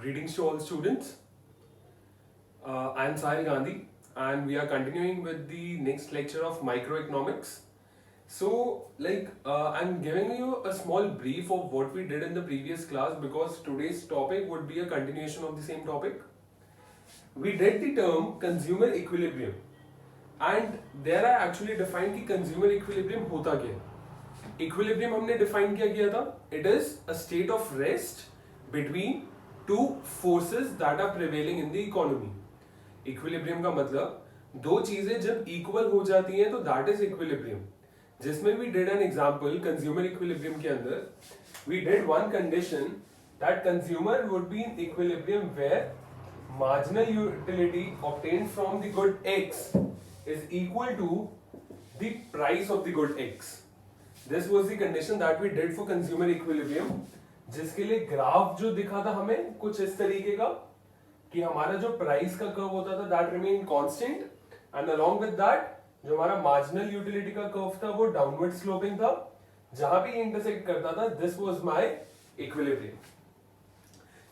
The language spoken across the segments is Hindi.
Greetings to all students. I am Sahil Gandhi and we are continuing with the next lecture of microeconomics. So, I'm giving you a small brief of what we did in the previous class because today's topic would be a continuation of the same topic. We did the term consumer equilibrium and there I actually defined कि consumer equilibrium होता क्या है. Equilibrium हमने define किया था. It is a state of rest between two forces that are prevailing in the economy. Equilibrium का मतलब दो चीजें जब equal हो जाती हैं तो that is equilibrium. जिसमें we did an example consumer equilibrium के अंदर we did one condition that consumer would be in equilibrium where marginal utility obtained from the good X is equal to the price of the good X. This was the condition that we did for consumer equilibrium, जिसके लिए ग्राफ जो दिखा था हमें कुछ इस तरीके का कि हमारा जो प्राइस का कर्व होता था that remain constant and along with that जो हमारा मार्जिनल यूटिलिटी का कर्व था वो डाउनवर्ड स्लोपिंग था, जहां पे इंटरसेक्ट करता था. This was my equilibrium.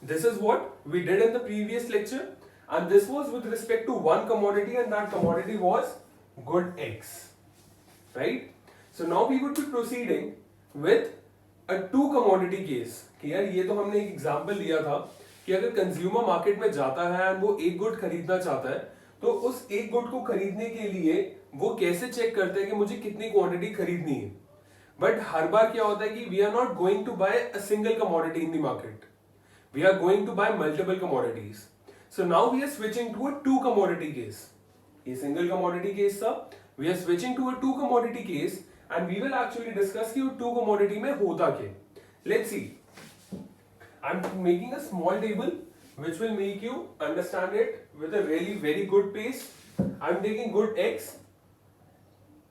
This is what we did in the previous lecture and this was with respect to one commodity and that commodity was good X, right? So now we would be proceeding with a two commodity case कि यार ये तो हमने एक एग्जांपल लिया था कि अगर कंज्यूमर मार्केट में जाता है और वो एक गुड खरीदना चाहता है तो उस एक गुड को खरीदने के लिए वो कैसे चेक करते हैं कि मुझे कितनी क्वांटिटी खरीदनी है. बट हर बार क्या होता है कि we are not going to buy a single commodity in the market. We are going to buy multiple commodities. So now we are switching to a two commodity case. A single commodity case था. We are switching to a two commodity case and we will actually discuss कि वो two commodity में होता क्या. Let's see. I'm making a small table which will make you understand it with a really very good pace. I'm taking good X.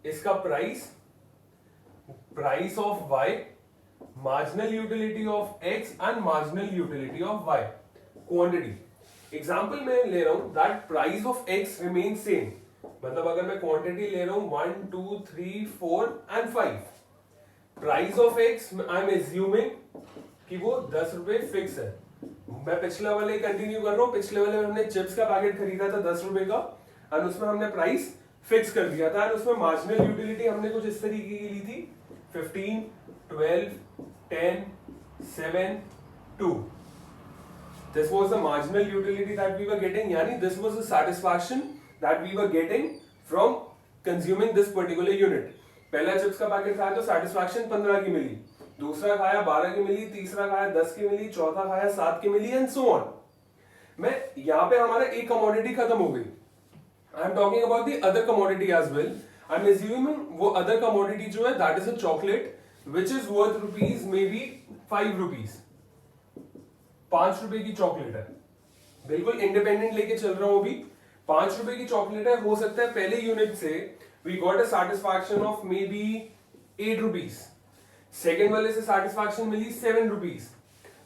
इसका price of Y. Marginal utility of X and marginal utility of Y. Quantity. Example मैं ले रहा हूँ that price of X remains same. मतलब अगर मैं quantity ले रहा हूँ 1, 2, 3, 4 and 5. Price of X I am assuming कि वो 10 रुपए फिक्स है. मैं पिछले वाले कंटिन्यू कर रहा हूँ. पिछले वाले में हमने चिप्स का पैकेट खरीदा था 10 रुपए का और उसमें हमने प्राइस फिक्स कर दिया था और उसमें मार्जिनल यूटिलिटी हमने कुछ इस तरीके की ली थी 15, 12, 10, 7, 2. This was the marginal utility that we were getting. यानी this was the satisfaction that we were getting from consuming this particular unit. पहला चिप्स का पैकेट खाया तो satisfaction 15 की मिली, दूसरा खाया 12 की मिली, तीसरा खाया 10 की मिली, चौथा खाया 7 की मिली and so on. मैं यहाँ पे हमारा एक commodity खत्म हो गई. I am talking about the other commodity as well. I am assuming वो other commodity जो है that is a chocolate which is worth rupees maybe 5 rupees. 5 रुपए की चॉकलेट है, बिल्कुल इंडिपेंडेंट लेके चल रहा हूं अभी. 5 रुपए की चॉकलेट है, हो सकता है पहले यूनिट से we got a satisfaction of may be 8 rupees, second वाले से सैटिस्फैक्शन मिली 7 रुपीज,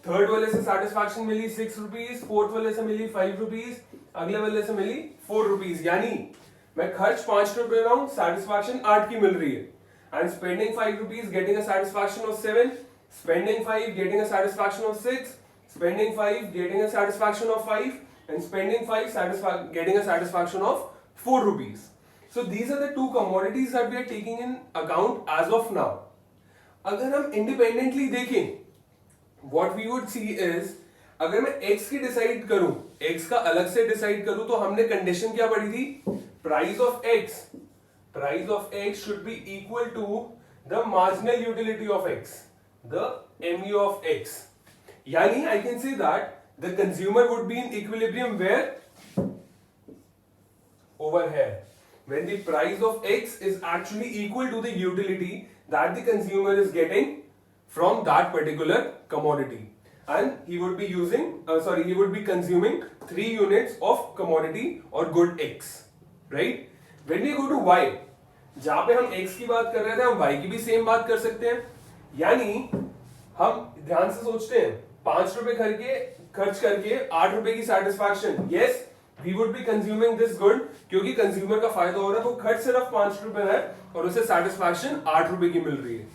थर्ड वाले से सैटिस्फैक्शन मिली 6 रुपीज, फोर्थ वाले से मिली 5 रुपीज, अगले वाले से मिली 4 रुपीज. यानी मैं खर्च 5 रुपए रहा हूं, सैटिस्फैक्शन 8 की मिल रही है. I'm spending 5 rupees, getting a satisfaction of 7, spending 5, getting a satisfaction of 6, spending 5, getting a satisfaction of 5, and spending 5, getting a satisfaction of 4 rupees. So these are the two commodities that we are taking in account as of now. अगर हम independently देखें, what we would see is, अगर मैं X की decide करूं, X का अलग से decide करूं, तो हमने condition क्या पढ़ी थी? Price of X. Price of X should be equal to the marginal utility of X, the MU of X. Yani I can say that the consumer would be in equilibrium where? Over here. When the price of X is actually equal to the utility that the consumer is getting from that particular commodity. And he would be he would be consuming 3 units of commodity or good X. Right? When we go to Y, जहां पे हम X की बात कर रहे थे हम Y की भी सेम बात कर सकते हैं. यानी हम ध्यान से सोचते हैं 5 रुपए खर्च करके 8 रुपए की satisfaction. Yes, we would be consuming this good क्योंकि कंज्यूमर का फायदा हो रहा है. वो खर्च सिर्फ 5 रुपए है और उसे सेटिस्फैक्शन 8 रुपए की मिल रही है.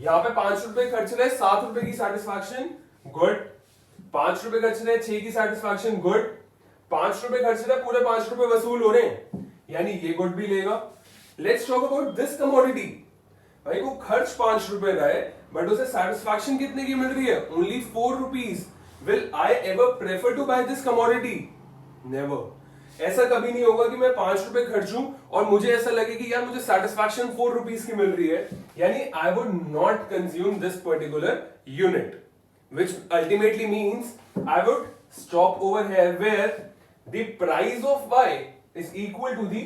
यहाँ पे 5 रुपए खर्च रहे 7 रुपए की सेटिस्फैक्शन गुड, ₹5 खर्च रहे हैं, 6 की सेटिस्फैक्शन गुड, ₹5 खर्च रहे हैं, पूरे ₹5 वसूल हो रहे हैं, यानी ये गुड भी लेगा। Let's talk about this commodity. भाई वो खर्च ₹5 का है, बट उसे सेटिस्फैक्शन कितने की मिल रही है? Only ₹4। Will I ever prefer to buy this commodity? Never. ऐसा कभी नहीं होगा कि मैं ₹5 खर्चूं और मुझे ऐसा लगे कि यार मुझे सेटिस्फैक्शन ₹4 की मिल रही है, यानी I would not consume this particular unit, which ultimately means I would stop over here where the price of Y is equal to the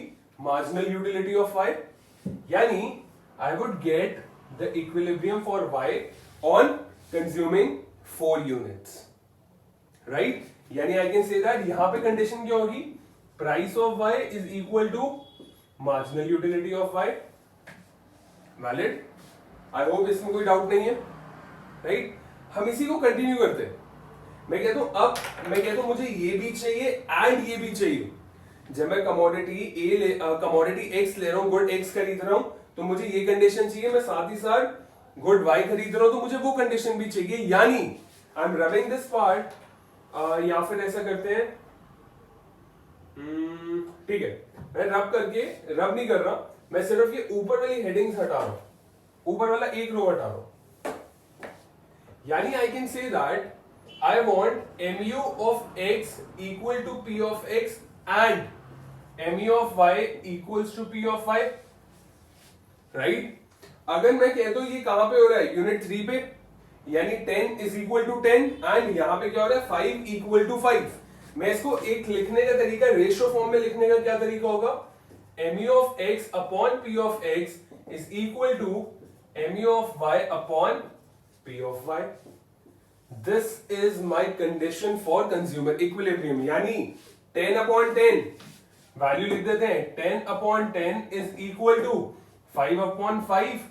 marginal utility of Y. Yani I would get the equilibrium for Y on consuming 4 units. Right? Yani I can say that यहाँ पे condition क्या होगी? Price of Y is equal to marginal utility of Y. Valid? I hope इसमें कोई डाउट नहीं है, राइट? हम इसी को कंटिन्यू करते हैं। मैं कहता हूं मुझे ये भी चाहिए एंड ये भी चाहिए। जब मैं कमोडिटी एक्स ले रहा हूं, गुड एक्स खरीद रहा हूं, तो मुझे ये कंडीशन चाहिए, मैं साथ ही साथ गुड वाई खरीद रहा हूं तो मुझे वो कंडीशन भी चाहिए, यानी I am rubbing this part, या फिर ऐसा करते हैं, ठीक है, मैं रब नहीं कर रहा, मैं सिर्फ ये ऊपर वाली हेडिंग्स हटा रहा हूं, ऊपर वाला एक रो हटा रहा हूं। यानी I can say that I want mu of x equal to p of x and mu of y equals to p of y, right? अगर मैं कह दो ये कहां पे हो रहा है? यूनिट 3 पे, यानी 10 इज इक्वल टू 10 एंड यहां पे क्या हो रहा है? 5 इक्वल टू 5। मैं इसको एक लिखने का तरीका, रेशियो फॉर्म में लिखने का क्या तरीका होगा? mu of x upon p of x is equal to mu of y upon p of y. This is my condition for consumer equilibrium, यानी 10 upon 10 वैल्यू लिख देते हैं, 10 upon 10 is equal to 5 upon 5,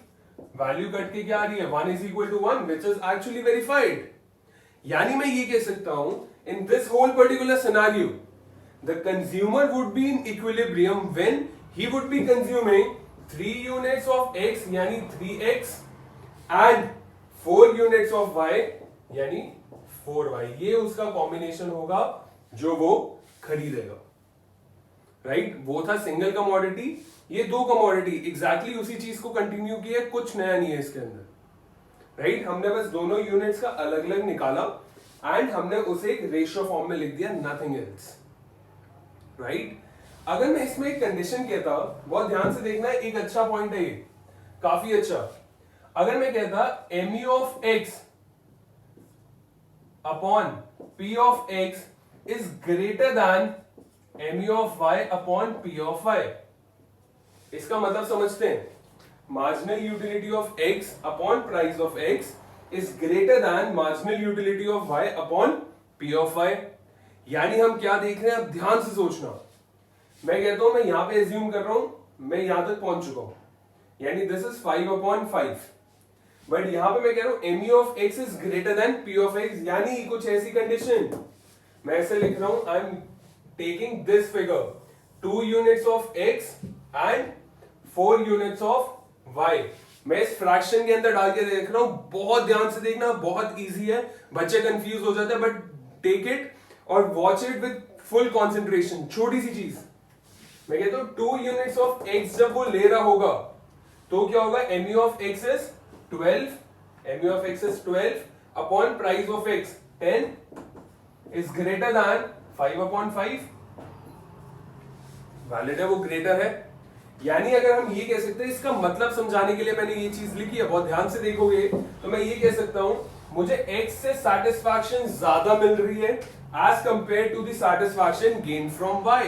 value cut के क्या आ रही है? 1 is equal to 1, which is actually verified. यानी मैं ये कह सकता हूं, in this whole particular scenario the consumer would be in equilibrium when he would be consuming 3 units of x यानी 3x and 4 units of y यानी 4y। ये उसका कॉम्बिनेशन होगा जो वो खरीदेगा, राइट? वो था सिंगल कमोडिटी, ये दो कमोडिटी एग्जैक्टली उसी चीज को कंटिन्यू किया, कुछ नया नहीं है इसके अंदर, राइट? हमने बस दोनों यूनिट्स का अलग अलग निकाला एंड हमने उसे एक रेशियो फॉर्म में लिख दिया, नथिंग एल्स, राइट? अगर मैं इसमें एक कंडीशन कहता, बहुत ध्यान से देखना, एक अच्छा पॉइंट है ये, काफी अच्छा। अगर मैं कहता mu of x upon p of x is greater than mu of y upon p of y, इसका मतलब समझते हैं, marginal utility of x upon price of x is greater than marginal utility of y upon p of y। यानी हम क्या देख रहे हैं? अब ध्यान से सोचना। मैं कहता हूं, मैं यहां पे एज्यूम कर रहा हूं, मैं यहां तक पहुंच चुका हूं, यानी दिस इज 5 upon 5, बट यहां पे मैं कह रहा हूं mu of x is greater than p of x, यानी कुछ ऐसी कंडीशन, मैं ऐसे लिख रहा हूं, I am taking this figure, 2 units of x and 4 units of y। मैं इस फ्रैक्शन के अंदर डाल के देख रहा हूं, बहुत ध्यान से देखना, बहुत इजी है, बच्चे कंफ्यूज हो जाते हैं, बट टेक इट और watch it with full concentration. छोटी सी चीज, मैं कहता हूं 2 यूनिट्स ऑफ x जब वो ले रहा होगा तो क्या होगा? mu of x is 12, mu of x is 12 upon price of x 10 is greater than 5 upon 5, valid है, वो ग्रेटर है। यानी अगर हम ये कह सकते हैं, इसका मतलब समझाने के लिए मैंने ये चीज लिखी है, बहुत ध्यान से देखोगे तो मैं ये कह सकता हूं, मुझे x से सेटिस्फैक्शन ज्यादा मिल रही है as compare to the satisfaction gain from y।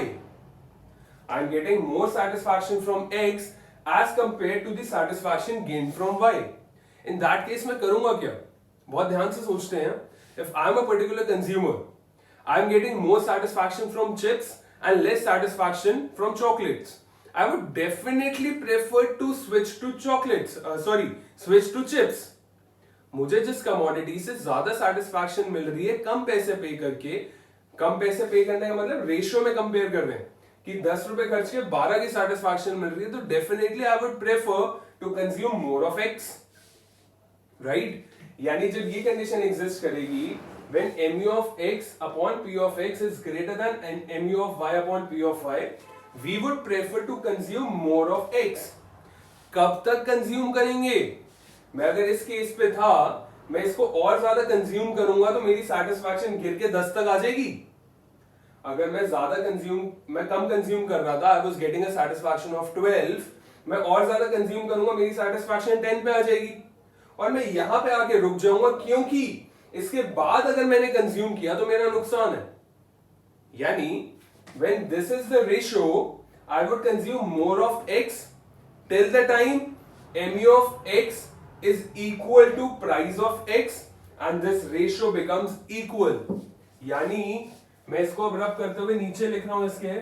I am getting more satisfaction from x as compare to the satisfaction gain from y। In that case मैं करूंगा क्या? बहुत ध्यान से सोचते हैं। If I am a particular consumer, I am getting more satisfaction from chips and less satisfaction from chocolates, I would definitely prefer to switch to chocolates, switch to chips. मुझे जिस कमोडिटी से ज्यादा सेटिस्फैक्शन मिल रही है कम पैसे पे करके, कम पैसे पे करने का मतलब रेशियो में कंपेयर कर रहे हैं कि 10 रुपए खर्च के 12 की सेटिस्फैक्शन मिल रही है, तो definitely I would prefer to consume more of x, right? यानी जब ये कंडीशन एग्जिस्ट करेगी when mu of x upon p of x is greater than mu of y upon p of y, we would prefer to consume more of x. कब तक कंज्यूम करेंगे? मैं अगर इस केस पे था, मैं इसको और ज्यादा कंज्यूम करूंगा तो मेरी सेटिस्फैक्शन गिर के 10 तक आ जाएगी. अगर मैं कम कंज्यूम कर रहा था, I was getting a satisfaction of 12, मैं और ज्यादा कंज्यूम करूंगा, मेरी सेटिस्फैक्शन 10 पे आ जाएगी. और मैं यहां पे आके रुक जाऊंगा, क्योंकि इसके बाद अगर मैंने कंज्यूम किया तो मेरा नुकसान है. यानी when this is the ratio, I would consume more of x till the time mu of x is equal to price of x and this ratio becomes equal. यानी मैं इसको अब रब करते हुए नीचे लिख रहा हूं इसके,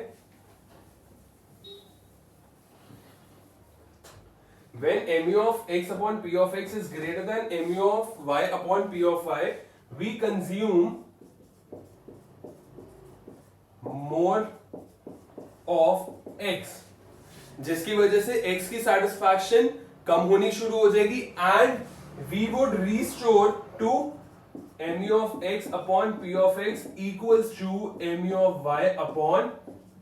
when mu of x upon p of x is greater than mu of y upon p of y, we consume more of x, जिसकी वजह से x की सेटिस्फैक्शन कम होनी शुरू हो जाएगी and we would restore to mu of x upon p of x equals to mu of y upon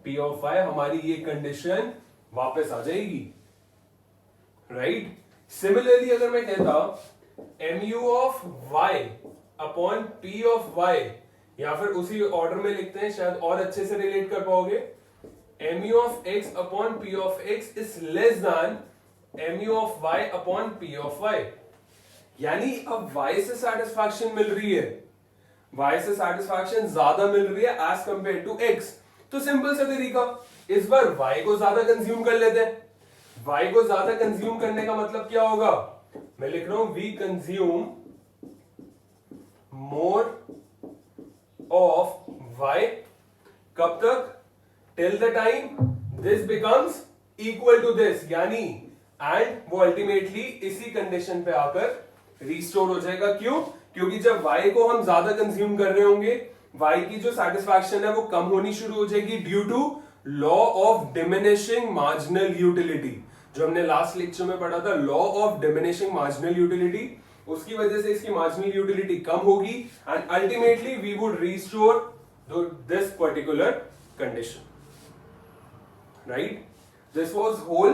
p of y. हमारी ये कंडीशन वापस आ जाएगी. राइट? सिमिलरली अगर मैं कहता mu of y upon p of y, या फिर उसी ऑर्डर में लिखते हैं, शायद और अच्छे से रिलेट कर पाओगे. mu of x upon p of x is less than mu of y upon p of y. यानी अब y से सेटिस्फैक्शन मिल रही है, y से सेटिस्फैक्शन ज्यादा मिल रही है एज कंपेयर टू x. तो सिंपल सा तरीका, इस बार y को ज्यादा कंज्यूम कर लेते हैं. y को ज्यादा कंज्यूम करने का मतलब क्या होगा? मैं लिख रहा हूं we consume more of y. कब तक? Till the time this becomes equal to this. यानी एंड वो अल्टीमेटली इसी कंडीशन पे आकर रिस्टोर हो जाएगा. क्यों? क्योंकि जब y को हम ज्यादा कंज्यूम कर रहे होंगे, y की जो सेटिस्फैक्शन है वो कम होनी शुरू हो जाएगी due to law of diminishing marginal utility, जो हमने लास्ट लेक्चर में पढ़ा था. Law of diminishing marginal utility, उसकी वजह से इसकी मार्जिनल यूटिलिटी कम होगी and ultimately we would restore this particular condition. Right? This was whole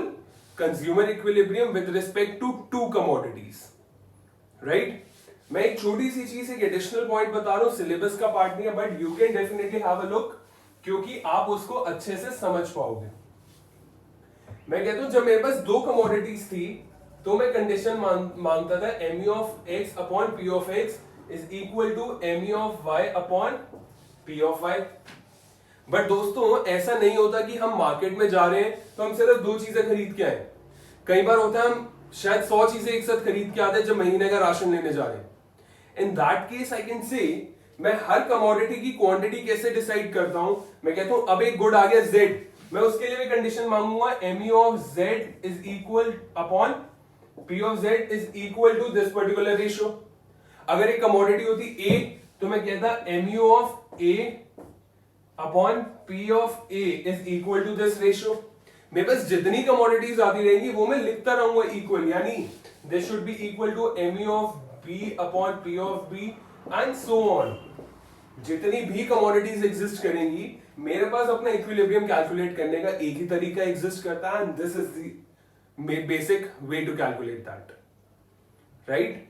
consumer equilibrium with respect to two commodities. Right? मैं एक छोटी सी चीज, एक एडिशनल पॉइंट बता रहा हूं, सिलेबस का पार्ट नहीं है, but you can definitely have a look, क्योंकि आप उसको अच्छे से समझ पाओगे. मैं कहता हूं जब मेरे पास दो कमोडिटीज थी तो मैं कंडीशन मांगता था mu of x upon p of x is equal to mu of y upon p of y. But दोस्तों ऐसा नहीं होता कि हम मार्केट में जा रहे हैं तो हम सिर्फ दो चीजें खरीद के आए. कई बार होता है हम शायद 100 चीजें एक साथ खरीद के आते हैं जब महीने का राशन लेने जा रहे हैं. इन दैट केस आई कैन से मैं हर कमोडिटी की क्वांटिटी कैसे डिसाइड करता हूं. मैं कहता हूं अब एक गुड आ गया z, मैं उसके लिए भी condition मांगूंगा mu of z is equal upon p of z is equal to this particular ratio. अगर एक कमोडिटी होती a तो मैं कहता mu of a upon p of a is equal to this ratio. मेरे पास जितनी कमोडिटीज आती रहेंगी वो मैं लिखता रहूंगा इक्वल, यानी this should be equal to mu of b upon p of b and so on. जितनी भी कमोडिटीज एग्जिस्ट करेंगी मेरे पास अपना इक्विलिब्रियम कैलकुलेट करने का एक ही तरीका एग्जिस्ट करता है and this is the basic way to calculate that. Right?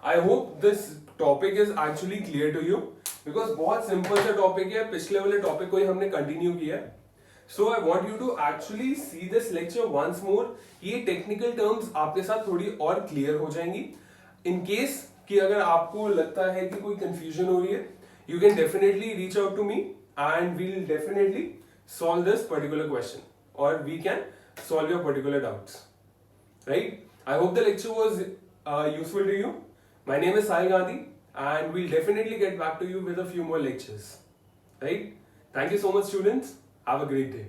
I hope this topic is actually clear to you, because बहुत सिंपल सा टॉपिक है, पिछले वाले टॉपिक को ही हमने कंटिन्यू किया. So I want you to actually see this lecture once more. ये टेक्निकल टर्म्स आपके साथ थोड़ी और क्लियर हो जाएंगी. इन केस कि अगर आपको लगता है कि कोई कंफ्यूजन हो रही है, you can definitely reach out to me and we'll definitely solve this particular question, or we can solve your particular doubts. Right? I hope the lecture was useful to you. My name is Sahil Gandhi and we'll definitely get back to you with a few more lectures. Right? Thank you so much, students. Have a great day.